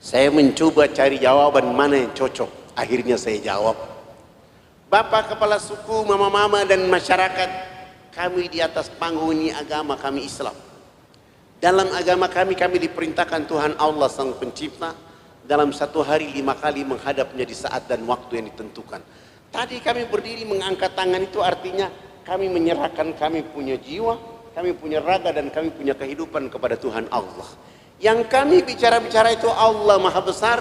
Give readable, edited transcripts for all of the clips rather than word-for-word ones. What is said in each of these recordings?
Saya mencoba cari jawaban mana yang cocok. Akhirnya saya jawab, Bapak Kepala Suku, Mama-mama dan masyarakat, kami di atas panggung ini agama kami Islam. Dalam agama kami diperintahkan Tuhan Allah Sang Pencipta dalam satu hari 5 kali menghadapnya di saat dan waktu yang ditentukan. Tadi kami berdiri mengangkat tangan, itu artinya kami menyerahkan kami punya jiwa, kami punya raga, dan kami punya kehidupan kepada Tuhan Allah. Yang kami bicara-bicara itu Allah Maha Besar,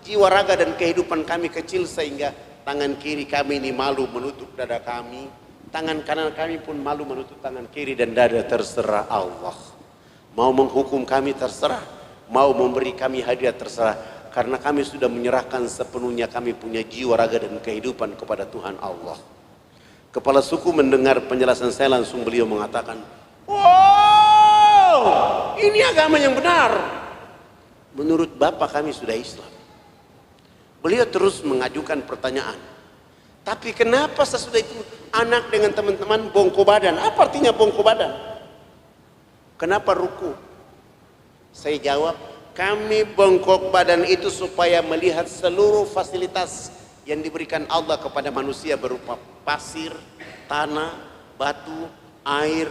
jiwa, raga, dan kehidupan kami kecil, sehingga tangan kiri kami ini malu menutup dada kami, tangan kanan kami pun malu menutup tangan kiri dan dada. Terserah Allah. Mau menghukum kami terserah, mau memberi kami hadiah terserah, karena kami sudah menyerahkan sepenuhnya kami punya jiwa, raga, dan kehidupan kepada Tuhan Allah. Kepala suku mendengar penjelasan saya, langsung beliau mengatakan, wow, ini agama yang benar. Menurut Bapak kami sudah Islam. Beliau terus mengajukan pertanyaan, tapi kenapa sesudah itu anak dengan teman-teman bongko badan? Apa artinya bongko badan? Kenapa ruku? Saya jawab, kami bongkok badan itu supaya melihat seluruh fasilitas yang diberikan Allah kepada manusia berupa pasir, tanah, batu, air,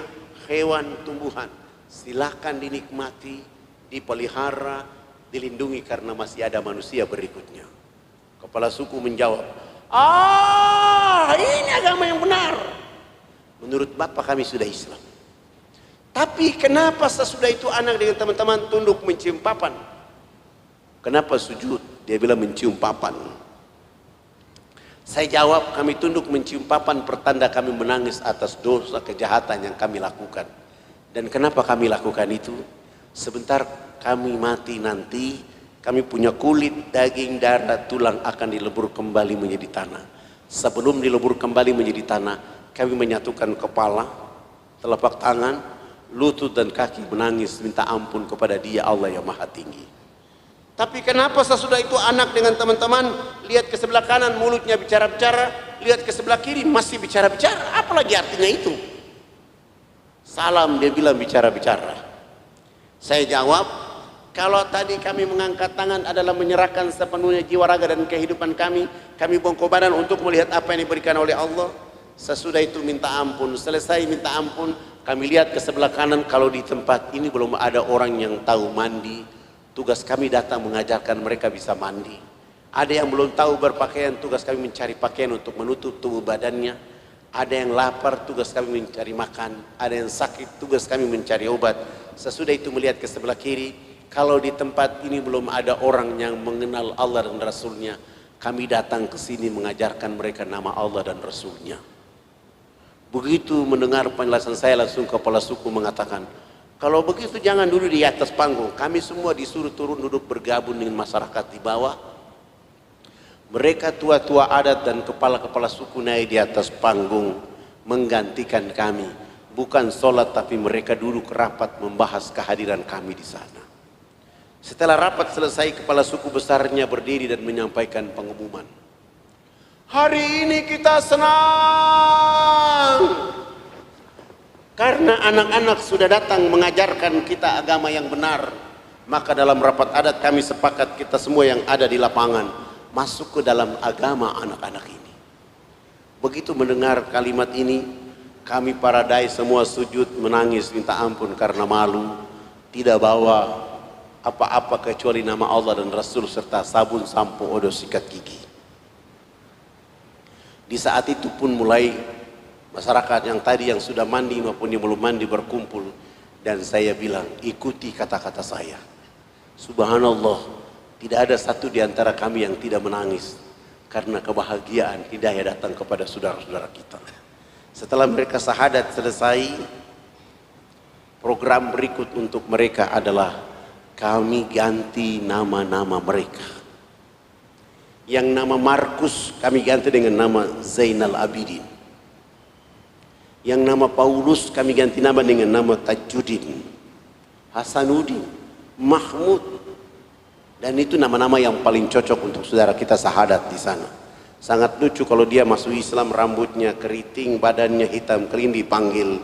hewan, tumbuhan. Silahkan dinikmati, dipelihara, dilindungi, karena masih ada manusia berikutnya. Kepala suku menjawab, ini agama yang benar. Menurut Bapak kami sudah Islam. Tapi kenapa sesudah itu anak dengan teman-teman tunduk mencium papan? Kenapa sujud? Dia bilang mencium papan. Saya jawab, kami tunduk mencium papan pertanda kami menangis atas dosa kejahatan yang kami lakukan. Dan kenapa kami lakukan itu? Sebentar kami mati nanti, kami punya kulit, daging, darah, tulang akan dilebur kembali menjadi tanah. Sebelum dilebur kembali menjadi tanah, kami menyatukan kepala, telapak tangan, lutut, dan kaki, menangis minta ampun kepada Dia Allah yang Maha Tinggi. Tapi kenapa sesudah itu anak dengan teman-teman lihat ke sebelah kanan mulutnya bicara-bicara, lihat ke sebelah kiri masih bicara-bicara? Apalagi artinya itu? Salam, dia bilang bicara-bicara. Saya jawab, kalau tadi kami mengangkat tangan adalah menyerahkan sepenuhnya jiwa, raga, dan kehidupan kami bongkok badan untuk melihat apa yang diberikan oleh Allah. Sesudah itu minta ampun. Selesai minta ampun, kami lihat ke sebelah kanan, kalau di tempat ini belum ada orang yang tahu mandi, tugas kami datang mengajarkan mereka bisa mandi. Ada yang belum tahu berpakaian, tugas kami mencari pakaian untuk menutup tubuh badannya. Ada yang lapar, tugas kami mencari makan. Ada yang sakit, tugas kami mencari obat. Sesudah itu melihat ke sebelah kiri, kalau di tempat ini belum ada orang yang mengenal Allah dan Rasulnya, kami datang ke sini mengajarkan mereka nama Allah dan Rasulnya. Begitu mendengar penjelasan saya, langsung kepala suku mengatakan, kalau begitu jangan dulu di atas panggung, kami semua disuruh turun duduk bergabung dengan masyarakat di bawah. Mereka tua-tua adat dan kepala-kepala suku naik di atas panggung menggantikan kami. Bukan sholat, tapi mereka duduk rapat membahas kehadiran kami di sana. Setelah rapat selesai, kepala suku besarnya berdiri dan menyampaikan pengumuman. Hari ini kita senang karena anak-anak sudah datang mengajarkan kita agama yang benar. Maka dalam rapat adat kami sepakat kita semua yang ada di lapangan masuk ke dalam agama anak-anak ini. Begitu mendengar kalimat ini, kami para dai semua sujud menangis minta ampun karena malu, tidak bawa apa-apa kecuali nama Allah dan Rasul serta sabun, sampo, odol, sikat gigi. Di saat itu pun mulai masyarakat yang tadi yang sudah mandi maupun yang belum mandi berkumpul, dan saya bilang, ikuti kata-kata saya. Subhanallah, tidak ada satu di antara kami yang tidak menangis karena kebahagiaan hidayah datang kepada saudara-saudara kita. Setelah mereka syahadat selesai, program berikut untuk mereka adalah kami ganti nama-nama mereka. Yang nama Markus kami ganti dengan nama Zainal Abidin. Yang nama Paulus kami ganti nama dengan nama Tajuddin, Hasanuddin, Mahmud. Dan itu nama-nama yang paling cocok untuk saudara kita syahadat di sana. Sangat lucu kalau dia masuk Islam rambutnya keriting, badannya hitam kelindi, panggil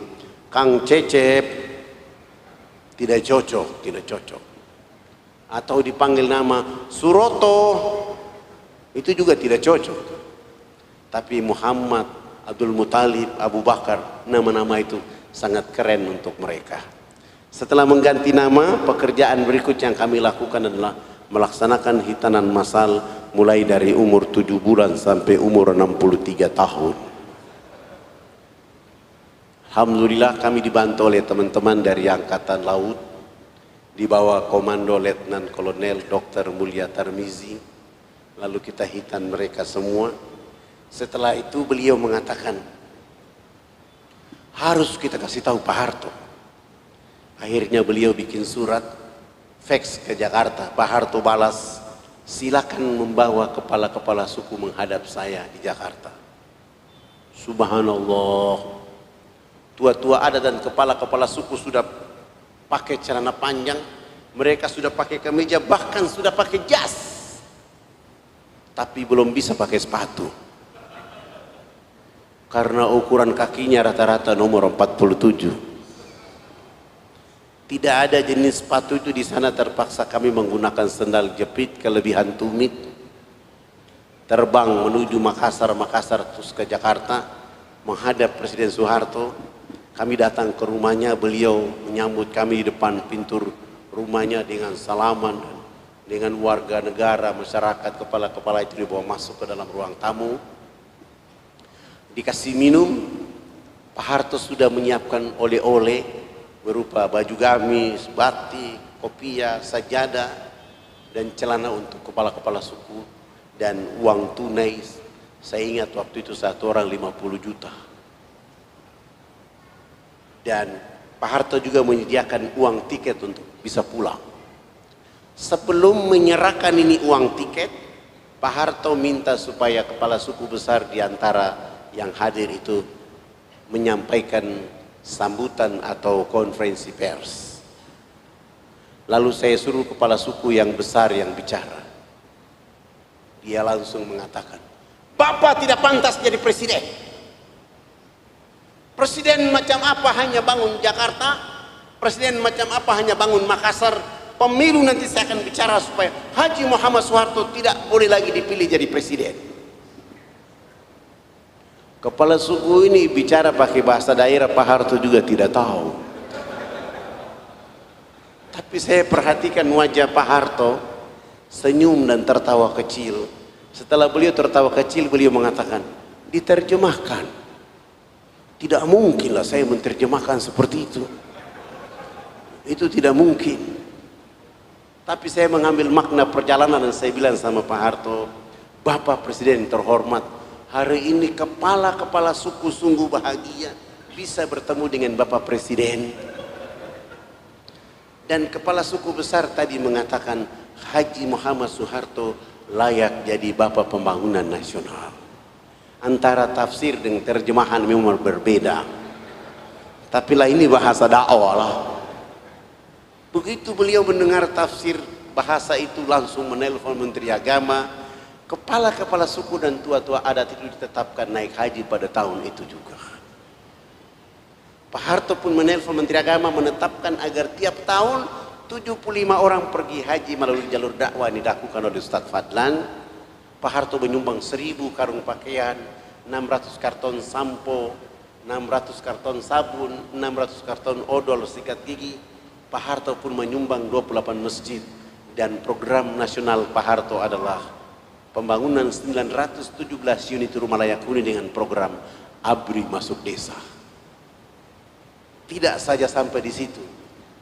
Kang Cecep. Tidak cocok, tidak cocok. atau dipanggil nama Suroto, itu juga tidak cocok. Tapi Muhammad, Abdul Muthalib, Abu Bakar, nama-nama itu sangat keren untuk mereka. Setelah mengganti nama, pekerjaan berikut yang kami lakukan adalah melaksanakan hitanan massal mulai dari umur 7 bulan sampai umur 63 tahun. Alhamdulillah kami dibantu oleh teman-teman dari Angkatan Laut di bawah Komando Letnan Kolonel Dr. Mulya Tarmizi. Lalu kita hitan mereka semua. Setelah itu beliau mengatakan, harus kita kasih tahu Pak Harto. Akhirnya beliau bikin surat, fax ke Jakarta. Pak Harto balas, silakan membawa kepala-kepala suku menghadap saya di Jakarta. Subhanallah. Tua-tua adat dan kepala-kepala suku sudah pakai celana panjang, mereka sudah pakai kemeja, bahkan sudah pakai jas, tapi belum bisa pakai sepatu karena ukuran kakinya rata-rata nomor 47. Tidak ada jenis sepatu itu di sana. Terpaksa kami menggunakan sendal jepit kelebihan tumit, terbang menuju Makassar terus ke Jakarta menghadap Presiden Soeharto. Kami datang ke rumahnya, beliau menyambut kami di depan pintu rumahnya dengan salaman, dengan warga negara, masyarakat, kepala-kepala itu dibawa masuk ke dalam ruang tamu. Dikasih minum, Pak Harto sudah menyiapkan oleh-oleh berupa baju gamis, batik, kopiah, sajadah, dan celana untuk kepala-kepala suku, dan uang tunai. Saya ingat waktu itu satu orang 50 juta. Dan Pak Harto juga menyediakan uang tiket untuk bisa pulang. Sebelum menyerahkan ini uang tiket, Pak Harto minta supaya kepala suku besar di antara yang hadir itu menyampaikan sambutan atau konferensi pers. Lalu saya suruh kepala suku yang besar yang bicara. Dia langsung mengatakan, Bapak tidak pantas jadi presiden. Presiden macam apa hanya bangun Jakarta, presiden macam apa hanya bangun Makassar. Pemilu nanti saya akan bicara supaya Haji Muhammad Soeharto tidak boleh lagi dipilih jadi presiden. Kepala suku ini bicara pakai bahasa daerah, Pak Harto juga tidak tahu. Tapi saya perhatikan wajah Pak Harto, senyum dan tertawa kecil. Setelah beliau tertawa kecil, beliau mengatakan, diterjemahkan. Tidak mungkinlah saya menerjemahkan seperti itu. Itu tidak mungkin. Tapi saya mengambil makna perjalanan dan saya bilang sama Pak Harto, Bapak Presiden terhormat, hari ini kepala-kepala suku sungguh bahagia bisa bertemu dengan Bapak Presiden. Dan kepala suku besar tadi mengatakan Haji Muhammad Soeharto layak jadi Bapak Pembangunan Nasional. Antara tafsir dan terjemahan memang berbeda. Tapi lah ini bahasa dakwah lah. Begitu beliau mendengar tafsir bahasa itu langsung menelpon Menteri Agama. Kepala-kepala suku dan tua-tua adat itu ditetapkan naik haji pada tahun itu juga. Pak Harto pun menelpon Menteri Agama menetapkan agar tiap tahun 75 orang pergi haji melalui jalur dakwah yang dilakukan oleh Ustadz Fadlan. Pak Harto menyumbang 1000 karung pakaian, 600 karton sampo, 600 karton sabun, 600 karton odol sikat gigi. Pak Harto pun menyumbang 28 masjid. Dan program nasional Pak Harto adalah pembangunan 917 unit rumah layak huni dengan program ABRI masuk desa. Tidak saja sampai di situ,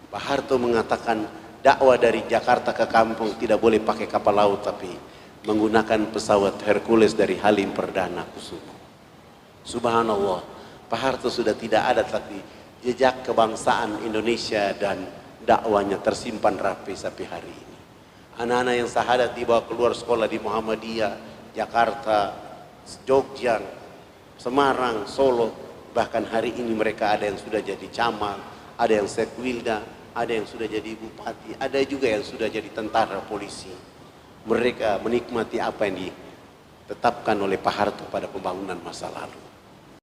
Pak Harto mengatakan dakwah dari Jakarta ke kampung tidak boleh pakai kapal laut, tapi menggunakan pesawat Hercules dari Halim Perdana Kusuma. Subhanallah, Pak Harto sudah tidak ada, tapi jejak kebangsaan Indonesia dan dakwanya tersimpan rapi sampai hari ini. Anak-anak yang sahadat dibawa keluar sekolah di Muhammadiyah, Jakarta, Jogja, Semarang, Solo. Bahkan hari ini mereka ada yang sudah jadi camat, ada yang sekwilda, ada yang sudah jadi bupati, ada juga yang sudah jadi tentara polisi. Mereka menikmati apa yang ditetapkan oleh Pak Harto pada pembangunan masa lalu.